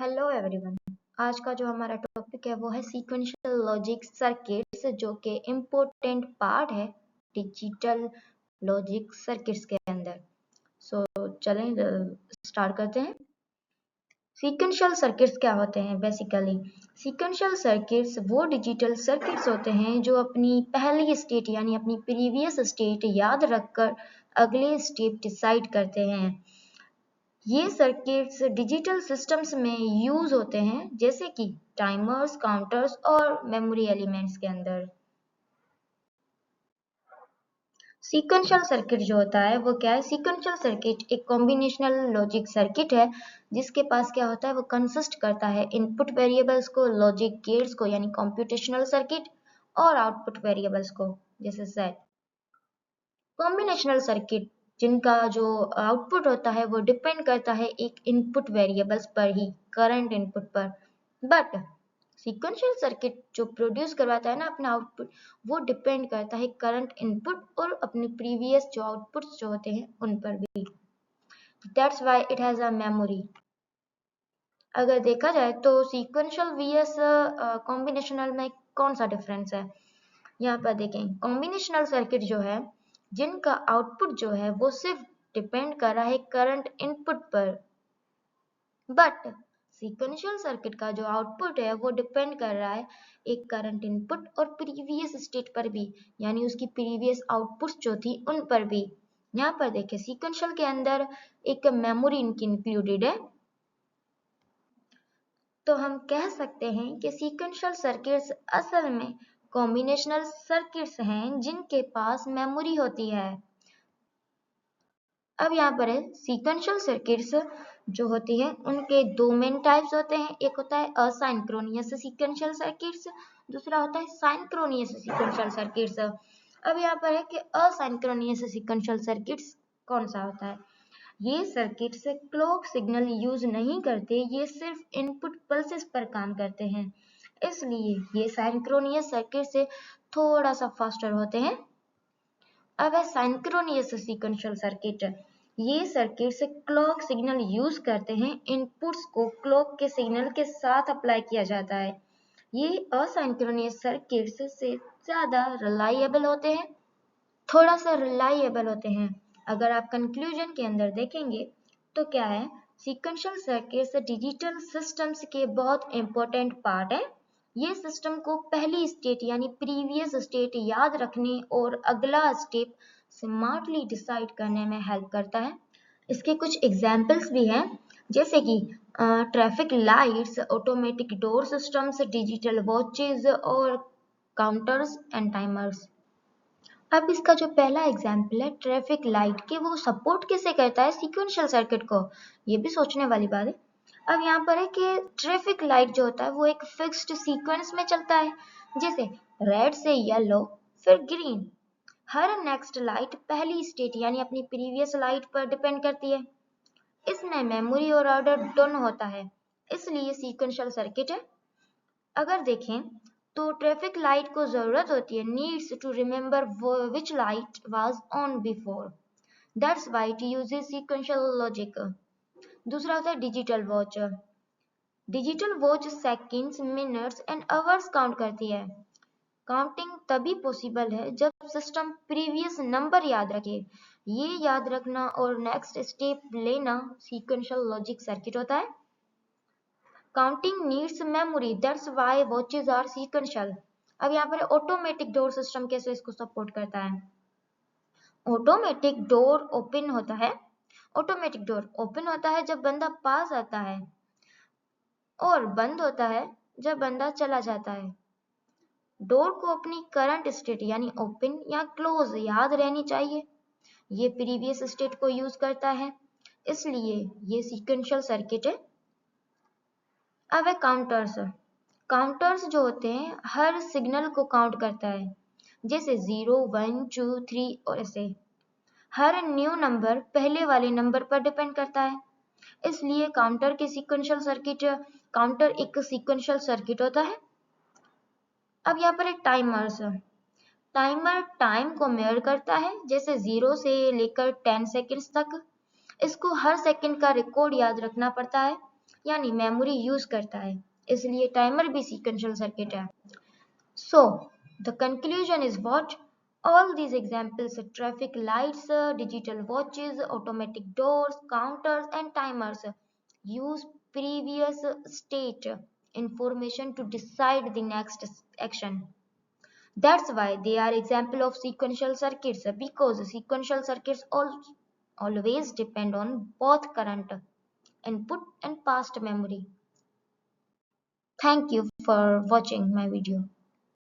Hello everyone. आज का जो हमारा टॉपिक है वो है सीक्वेंशियल लॉजिक सर्किट्स, जो कि इम्पोर्टेंट पार्ट है डिजिटल लॉजिक सर्किट्स के अंदर। चलें स्टार्ट करते हैं। सीक्वेंशियल सर्किट्स क्या होते हैं? बेसिकली सीक्वेंशियल सर्किट्स वो डिजिटल सर्किट्स होते हैं जो अपनी पहली स्टेट यानी अपनी प्रीवियस स्टेट याद रखकर अगले स्टेप डिसाइड करते हैं। ये सर्किट्स डिजिटल सिस्टम्स में यूज होते हैं, जैसे कि टाइमर्स, काउंटर्स और मेमोरी एलिमेंट्स के अंदर। सीक्वेंशियल सर्किट जो होता है वो क्या है? सीक्वेंशियल सर्किट एक कॉम्बिनेशनल लॉजिक सर्किट है जिसके पास क्या होता है, वो कंसिस्ट करता है इनपुट वेरिएबल्स को, लॉजिक गेट्स को यानी कंप्यूटेशनल सर्किट, और आउटपुट वेरिएबल्स को जैसे सेट। कॉम्बिनेशनल सर्किट जिनका जो आउटपुट होता है वो डिपेंड करता है एक इनपुट वेरिएबल्स पर ही, करंट इनपुट पर। बट सीक्वेंशियल सर्किट जो प्रोड्यूस करवाता है ना अपना आउटपुट, वो डिपेंड करता है करंट इनपुट और अपने प्रीवियस जो आउटपुट्स जो होते हैं उन पर भी। That's why it has a memory. अगर देखा जाए तो सीक्वेंशियल वीएस कॉम्बिनेशनल में कौन सा डिफरेंस है? यहाँ पर देखें, कॉम्बिनेशनल सर्किट जो है जिनका आउटपुट जो है वो सिर्फ डिपेंड कर रहा है करंट इनपुट पर, बट सीक्वेंशियल सर्किट का जो आउटपुट है वो डिपेंड कर रहा है एक करंट इनपुट और प्रीवियस स्टेट पर भी, यानी उसकी प्रीवियस आउटपुट्स जो थी उन पर भी। यहाँ पर देखें, सीक्वेंशियल के अंदर एक मेमोरी इनकी इंक्लूडेड है। तो हम कह सकते हैं कि सीक्वेंशियल सर्किट्स असल में कॉम्बिनेशनल सर्किट्स हैं जिनके पास मेमोरी होती है। अब यहाँ पर है सीक्वेंशियल सर्किट्स जो होती है उनके दो मेन टाइप्स होते हैं। एक होता है असाइंक्रोनियस सीक्वेंशियल सर्किट्स, दूसरा होता है साइंक्रोनियस सीक्वेंशियल सर्किट्स। अब यहाँ पर है कि असाइंक्रोनियस सीक्वेंशियल सर्किट्स कौन सा होता है? ये सर्किट्स क्लॉक सिग्नल यूज नहीं करते, ये सिर्फ इनपुट पल्सेस पर काम करते हैं, इसलिए ये साइंक्रोनियस सर्किट से थोड़ा सा फास्टर होते हैं। अब है साइंक्रोनियस सीक्वेंशियल सर्किट। ये सर्किट से क्लॉक सिग्नल यूज करते हैं, इनपुट्स को क्लॉक के सिग्नल के साथ अप्लाई किया जाता है। ये असाइंक्रोनियस सर्किट्स से ज्यादा रिलायबल होते हैं, थोड़ा सा रिलायबल होते हैं। अगर आप कंक्लूजन के अंदर देखेंगे तो क्या है, सीक्वेंशियल सर्किट्स डिजिटल सिस्टम्स के बहुत इंपॉर्टेंट पार्ट है। ये सिस्टम को पहली स्टेट यानी प्रीवियस स्टेट याद रखने और अगला स्टेप स्मार्टली डिसाइड करने में हेल्प करता है। इसके कुछ एग्जाम्पल्स भी हैं, जैसे कि traffic lights, automatic door systems, digital watches और काउंटर्स एंड टाइमर्स। अब इसका जो पहला एग्जाम्पल है ट्रैफिक लाइट के, वो सपोर्ट किसे करता है? सीक्वेंशियल सर्किट को। ये भी सोचने वाली बात है। अब यहाँ पर है कि ट्रैफिक लाइट जो होता है वो एक फिक्स्ड सीक्वेंस में चलता है, जैसे रेड से येलो फिर ग्रीन। हर नेक्स्ट लाइट पहली स्टेट यानी अपनी प्रीवियस लाइट पर डिपेंड करती है। इसमें मेमोरी और ऑर्डर दोनों होता है, इसलिए सीक्वेंशियल सर्किट है। अगर देखें तो ट्रैफिक लाइट को जरूरत होती है, needs to remember which light was on before, that's why it uses sequential logic. दूसरा होता है digital watch. Digital watch seconds, minutes and hours count करती है। काउंटिंग तभी पॉसिबल है जब सिस्टम प्रीवियस नंबर याद रखे। ये याद रखना और नेक्स्ट स्टेप लेना सीक्वेंशियल लॉजिक सर्किट होता है। Counting needs memory, that's why watches are sequential. अब यहाँ पर ऑटोमेटिक डोर सिस्टम कैसे इसको सपोर्ट करता है? ऑटोमेटिक डोर ओपन होता है, ऑटोमेटिक डोर ओपन होता है जब बंदा पास आता है और बंद होता है जब बंदा चला जाता है। डोर को अपनी करंट स्टेट यानी ओपन या क्लोज याद रहनी चाहिए। ये प्रीवियस स्टेट को यूज करता है, इसलिए ये सीक्वेंशियल सर्किट है। अब है काउंटर्स। काउंटर्स जो होते हैं हर सिग्नल को काउंट करता है, जैसे 0, 1, 2, 3 और ऐसे। हर न्यू नंबर पहले वाले नंबर पर डिपेंड करता है, इसलिए काउंटर एक सीक्वेंशियल सर्किट होता है। अब यहाँ पर एक टाइमर्स। टाइमर टाइम को मेजर करता है, जैसे 0 से लेकर 10 सेकेंड्स तक। इसको हर सेकंड का रिकॉर्ड याद रखना पड़ता है, यानी मेमोरी यूज करता है, इसलिए टाइमर भी सीक्वेंशियल सर्किट है। So, the conclusion is what? All these examples, traffic lights, digital watches, automatic doors, counters, and timers, use previous state information to decide the next action. That's why they are example of sequential circuits, because sequential circuits always depend on both current input and past memory. Thank you for watching my video.